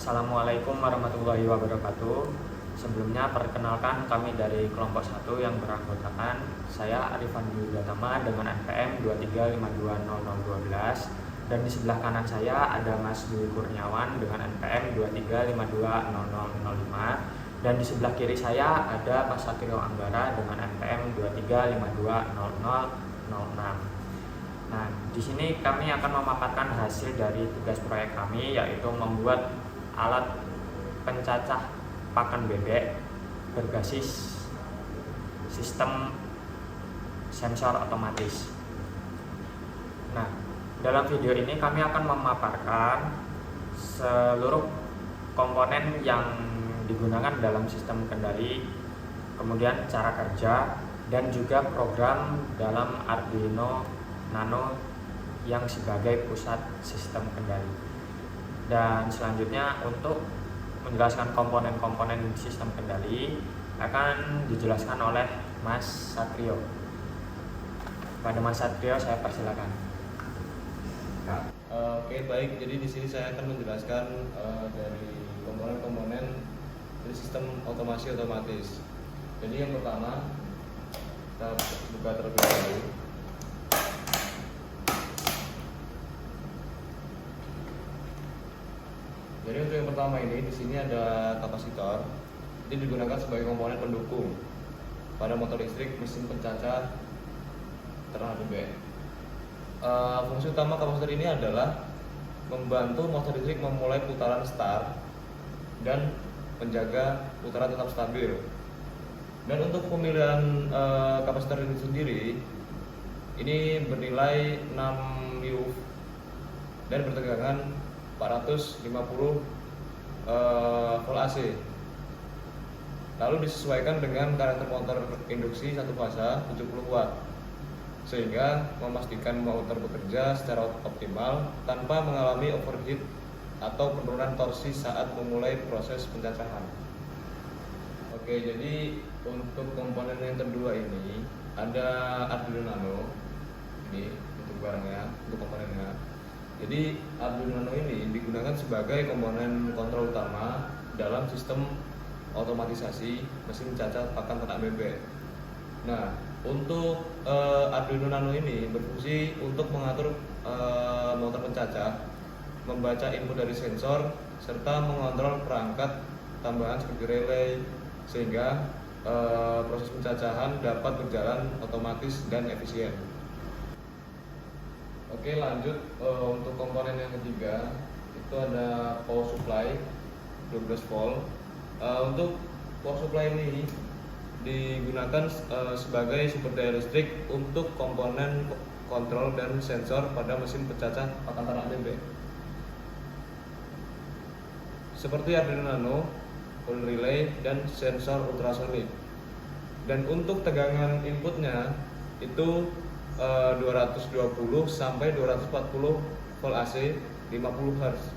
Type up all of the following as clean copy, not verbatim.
Assalamualaikum warahmatullahi wabarakatuh. Sebelumnya perkenalkan kami dari kelompok 1 yang beranggotakan saya Arifan Yudatama dengan NPM 23520012 dan di sebelah kanan saya ada Mas Dwi Kurniawan dengan NPM 23520005 dan di sebelah kiri saya ada Mas Satrio Anggara dengan NPM 23520006. Nah, di sini kami akan memaparkan hasil dari tugas proyek kami, yaitu membuat alat pencacah pakan bebek berbasis sistem sensor otomatis. Nah, dalam video ini kami akan memaparkan seluruh komponen yang digunakan dalam sistem kendali, kemudian cara kerja, dan juga program dalam Arduino Nano yang sebagai pusat sistem kendali. Dan selanjutnya untuk menjelaskan komponen-komponen sistem kendali akan dijelaskan oleh Mas Satrio. Pada Mas Satrio saya persilakan. Oke, baik. Jadi di sini saya akan menjelaskan dari komponen-komponen dari sistem otomasi otomatis. Jadi yang pertama kita buka terlebih dahulu. Jadi untuk yang pertama ini di sini ada kapasitor. Ini digunakan sebagai komponen pendukung pada motor listrik mesin pencacah ternak bebek. Fungsi utama kapasitor ini adalah membantu motor listrik memulai putaran start dan menjaga putaran tetap stabil. Dan untuk pemilihan kapasitor ini sendiri ini bernilai 6 U dan bertegangan 450 volt AC. Lalu disesuaikan dengan karakter motor induksi satu fasa 70 watt sehingga memastikan motor bekerja secara optimal tanpa mengalami overheat atau penurunan torsi saat memulai proses pencacahan. Oke, jadi untuk komponen yang kedua ini ada Arduino Nano. Ini untuk barangnya, untuk komponennya. Jadi Arduino Nano ini digunakan sebagai komponen kontrol utama dalam sistem otomatisasi mesin cacah pakan ternak bebek. Nah, untuk Arduino Nano ini berfungsi untuk mengatur motor pencacah, membaca input dari sensor, serta mengontrol perangkat tambahan seperti relay sehingga proses pencacahan dapat berjalan otomatis dan efisien. Oke, lanjut untuk komponen yang ketiga itu ada power supply 12 volt. Untuk power supply ini digunakan sebagai sumber daya listrik untuk komponen kontrol dan sensor pada mesin pencacah pakan ternak bebek seperti Arduino Nano, full relay, dan sensor ultrasonik. Dan untuk tegangan inputnya itu 220 sampai 240 volt AC 50 Hz.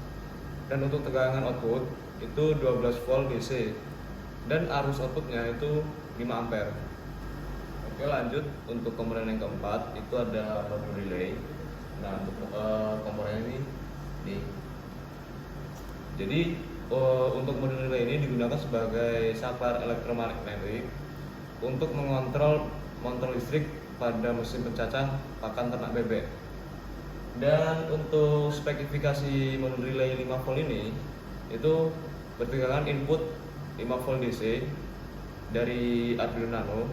Dan untuk tegangan output itu 12 volt DC. Dan arus outputnya itu 5 ampere. Oke, lanjut untuk komponen yang keempat itu ada modul relay. Nah, untuk komponen ini nih. Jadi untuk modul relay ini digunakan sebagai saklar elektromagnetik untuk mengontrol motor listrik pada mesin pencacah pakan ternak bebek. Dan untuk spesifikasi modul relay 5 volt ini itu bertegangan input 5 volt DC dari Arduino Nano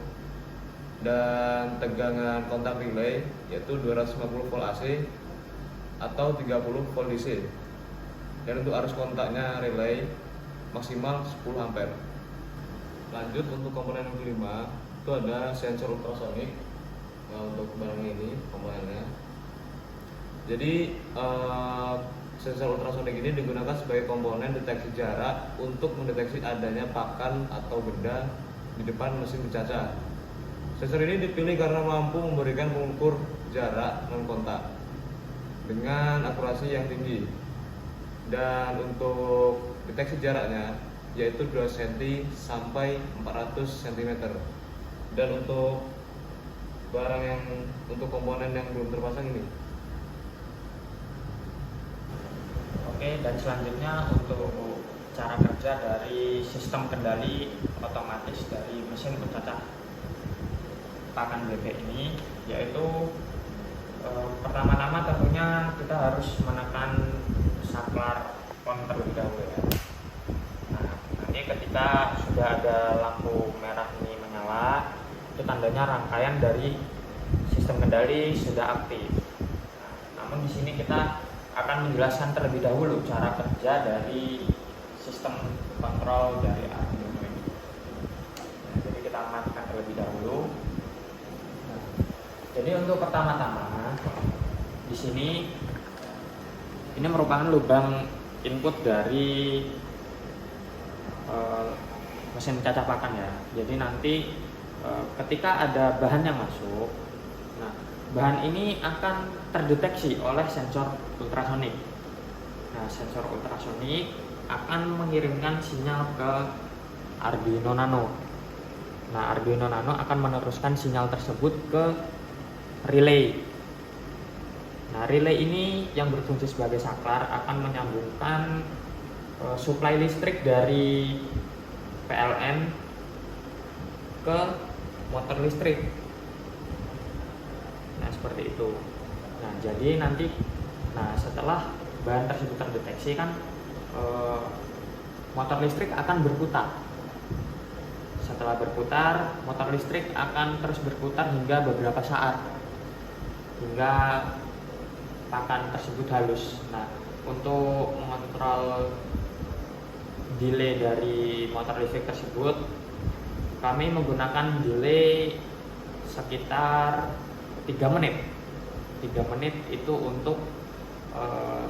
dan tegangan kontak relay yaitu 250 volt AC atau 30 volt DC. Dan untuk arus kontaknya relay maksimal 10 ampere. Lanjut untuk komponen yang kelima itu ada sensor ultrasonik. Nah, untuk barang ini komponennya. Jadi sensor ultrasonik ini digunakan sebagai komponen deteksi jarak untuk mendeteksi adanya pakan atau benda di depan mesin pencacah. Sensor ini dipilih karena mampu memberikan mengukur jarak non kontak dengan akurasi yang tinggi. Dan untuk deteksi jaraknya yaitu 2 cm sampai 400 cm. Dan untuk barang yang untuk komponen yang belum terpasang ini. Oke, dan selanjutnya untuk kerja dari sistem kendali otomatis dari mesin pencacah pakan bebek ini, yaitu pertama-tama tentunya kita harus menekan saklar on terlebih dahulu ya. Nah, nanti ketika sudah ada lampu merah ini menyala, itu tandanya rangkaian dari sistem kendali sudah aktif. Nah, namun di sini kita akan menjelaskan terlebih dahulu cara kerja dari sistem kontrol dari Arduino ini. Nah, jadi kita matikan terlebih dahulu. Nah, jadi untuk pertama-tama di sini ini merupakan lubang input dari mesin cacah pakan ya. Jadi nanti ketika ada bahan yang masuk, nah bahan ini akan terdeteksi oleh sensor ultrasonik. Nah, sensor ultrasonik akan mengirimkan sinyal ke Arduino Nano. Nah, Arduino Nano akan meneruskan sinyal tersebut ke relay. Nah, relay ini yang berfungsi sebagai saklar akan menyambungkan suplai listrik dari PLN ke motor listrik. Nah, seperti itu. Nah, jadi nanti setelah bahan tersebut terdeteksi kan motor listrik akan berputar. Setelah berputar, motor listrik akan terus berputar hingga beberapa saat, hingga pakan tersebut halus. Nah, untuk mengontrol delay dari motor listrik tersebut, kami menggunakan delay sekitar 3 menit. 3 menit itu untuk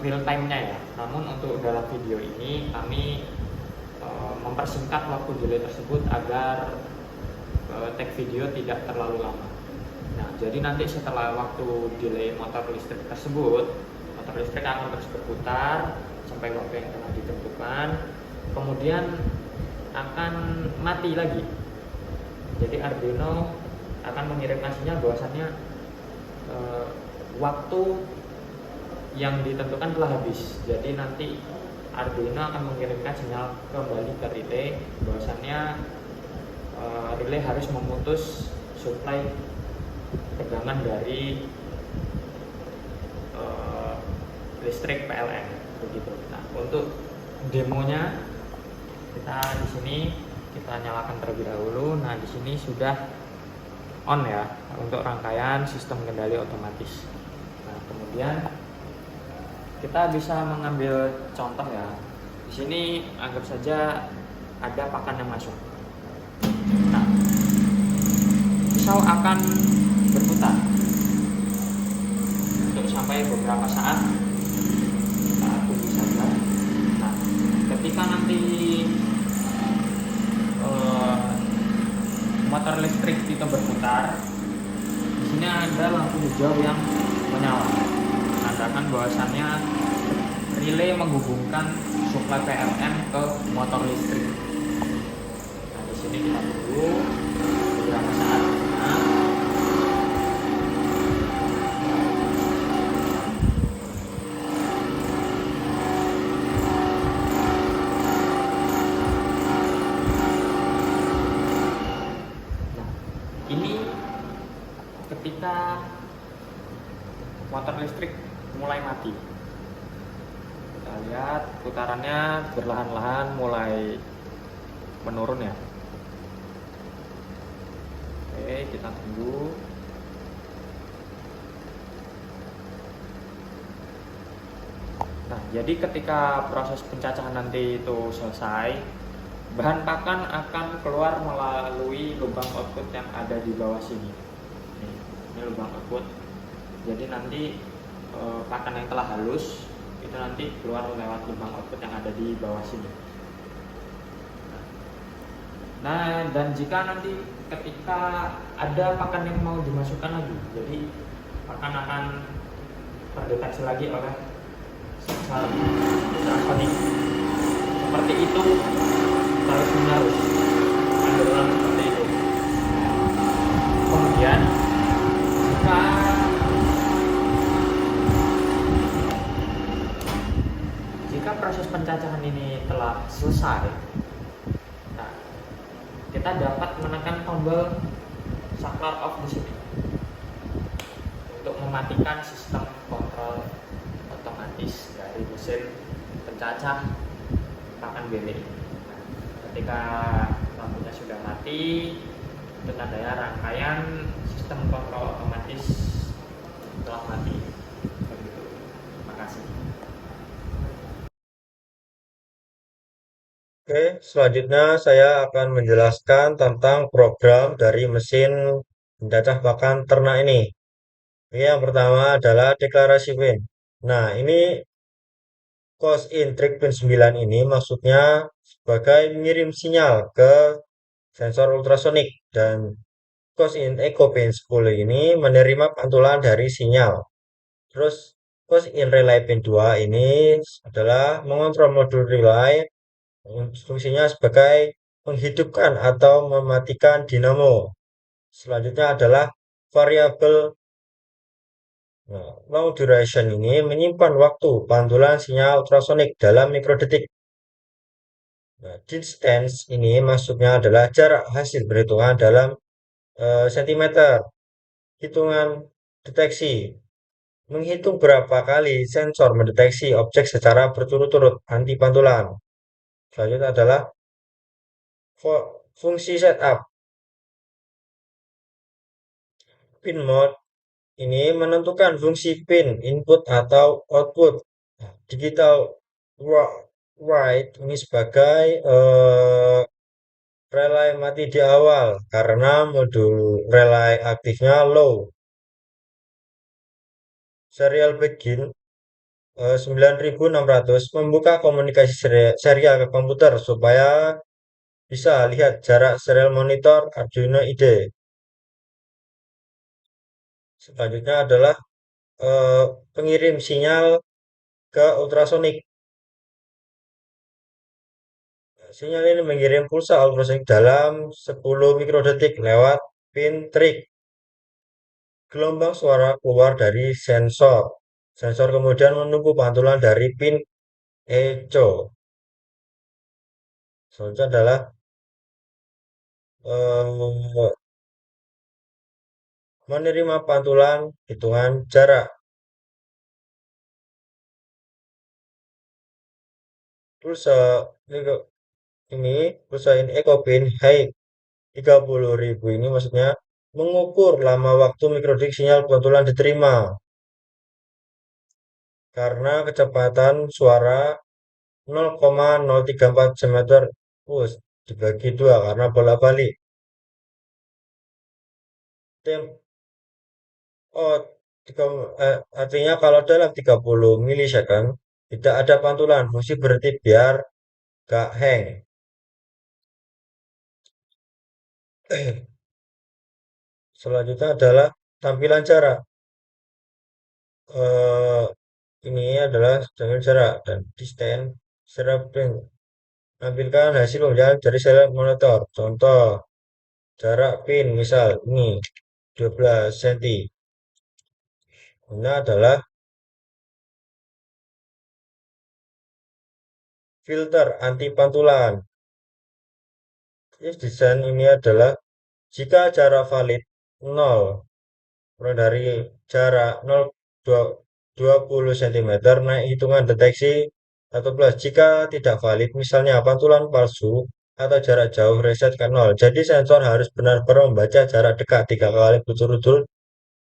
real time-nya ya. Namun untuk dalam video ini kami mempersingkat waktu delay tersebut agar tag video tidak terlalu lama. Nah, jadi nanti setelah waktu delay motor listrik tersebut, motor listrik akan terus berputar sampai waktu yang telah ditentukan, kemudian akan mati lagi. Jadi Arduino akan mengirimkan sinyal bahwasannya waktu yang ditentukan telah habis. Jadi nanti Arduino akan mengirimkan sinyal kembali ke relay bahwasannya relay harus memutus suplai tegangan dari listrik PLN begitu. Nah, untuk demonya kita di sini kita nyalakan terlebih dahulu. Nah, di sini sudah on ya untuk rangkaian sistem kendali otomatis. Nah, kemudian kita bisa mengambil contoh ya. Di sini anggap saja ada pakan yang masuk. Nah, pisau akan berputar untuk sampai beberapa saat. Kita tunggu saja. Nah, ketika nanti motor listrik itu berputar, di sini ada lampu hijau yang menyala, menandakan bahwasannya relay menghubungkan suplai PLN ke motor listrik. Nah, di sini kita tunggu beberapa saat. Ini ketika motor listrik mulai mati. Kita lihat putarannya perlahan-lahan mulai menurun ya. Oke, kita tunggu. Nah, jadi ketika proses pencacahan nanti itu selesai, bahan pakan akan keluar melalui lubang output yang ada di bawah sini. Ini lubang output. Jadi nanti pakan yang telah halus itu nanti keluar lewat lubang output yang ada di bawah sini. Nah, dan jika nanti ketika ada pakan yang mau dimasukkan lagi, jadi pakan akan terdeteksi lagi oleh sensor ultrasonik. Seperti itu terus menerus, berulang seperti itu. Kemudian jika proses pencacahan ini telah selesai, nah, kita dapat menekan tombol saklar off di sini untuk mematikan sistem kontrol otomatis dari mesin pencacah pakan bebek ini. Nah, ketika lampunya sudah mati, itu tandanya rangkaian sistem kontrol otomatis telah mati. Begitu. Terima kasih. Oke, selanjutnya saya akan menjelaskan tentang program dari mesin pencacah pakan ternak ini. Oke, yang pertama adalah deklarasi win. Nah, ini cause in trig pin 9 ini maksudnya sebagai mengirim sinyal ke sensor ultrasonik dan cause in echo pin 10 ini menerima pantulan dari sinyal. Terus cause in relay pin 2 ini adalah mengontrol modul relay. Fungsinya sebagai menghidupkan atau mematikan dinamo. Selanjutnya adalah variabel long duration ini menyimpan waktu pantulan sinyal ultrasonik dalam mikrodetik. Nah, distance ini maksudnya adalah jarak hasil perhitungan dalam sentimeter. Hitungan deteksi menghitung berapa kali sensor mendeteksi objek secara berturut-turut anti pantulan. Selanjutnya adalah fungsi setup. Pin mode ini menentukan fungsi pin input atau output. Nah, digital write ini sebagai relay mati di awal karena modul relay aktifnya low. Serial begin 9600 membuka komunikasi serial ke komputer supaya bisa lihat jarak serial monitor Arduino IDE. Selanjutnya adalah eh, pengirim sinyal ke ultrasonik. Sinyal ini mengirim pulsa ultrasonik dalam 10 mikrodetik lewat pin trig. Gelombang suara keluar dari sensor. Sensor kemudian menunggu pantulan dari pin echo. Selanjutnya adalah eh, menerima pantulan hitungan jarak. Pulsa ini pulsa ini echo pin height 30.000 ini maksudnya mengukur lama waktu mikrodetik sinyal pantulan diterima karena kecepatan suara 0,034 cm. Dibagi dua karena bolak-balik. Tem oh, artinya kalau dalam 30 milisecond tidak ada pantulan, fungsi berhenti biar gak hang. Selanjutnya adalah tampilan jarak. Eh, ini adalah tampilan jarak dan distance secara menampilkan hasil pembelajaran dari serial monitor. Contoh, jarak pin misal ini 12 cm. Ini adalah filter anti pantulan. Desain ini adalah jika jarak valid 0 kurang dari jarak 0,20 cm naik hitungan deteksi 1 plus. Jika tidak valid, misalnya pantulan palsu atau jarak jauh reset ke 0. Jadi sensor harus benar-benar membaca jarak dekat 3 kali berturut-turut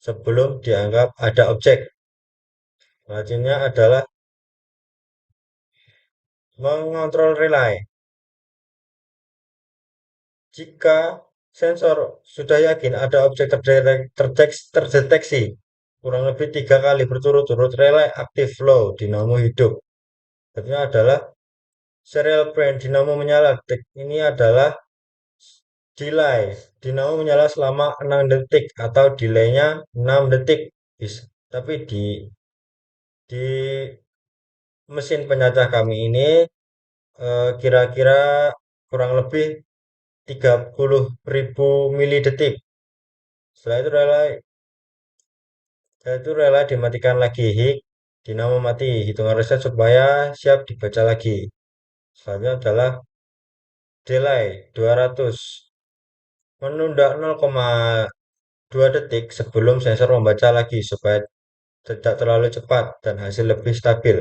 sebelum dianggap ada objek. Selanjutnya adalah mengontrol relay. Jika sensor sudah yakin ada objek terdeteksi kurang lebih 3 kali berturut-turut, relay aktif flow dinamo hidup. Artinya adalah serial brand dinamo menyala. Ini adalah delay. Dinamo menyala selama 6 detik atau delaynya 6 detik. Tapi di mesin penyacah kami ini kira-kira kurang lebih 30.000 mili detik. Setelah itu relay dimatikan lagi. Dinamo mati. Hitungan reset supaya siap dibaca lagi. Selanjutnya adalah delay 200. Menunda 0,2 detik sebelum sensor membaca lagi supaya tidak terlalu cepat dan hasil lebih stabil.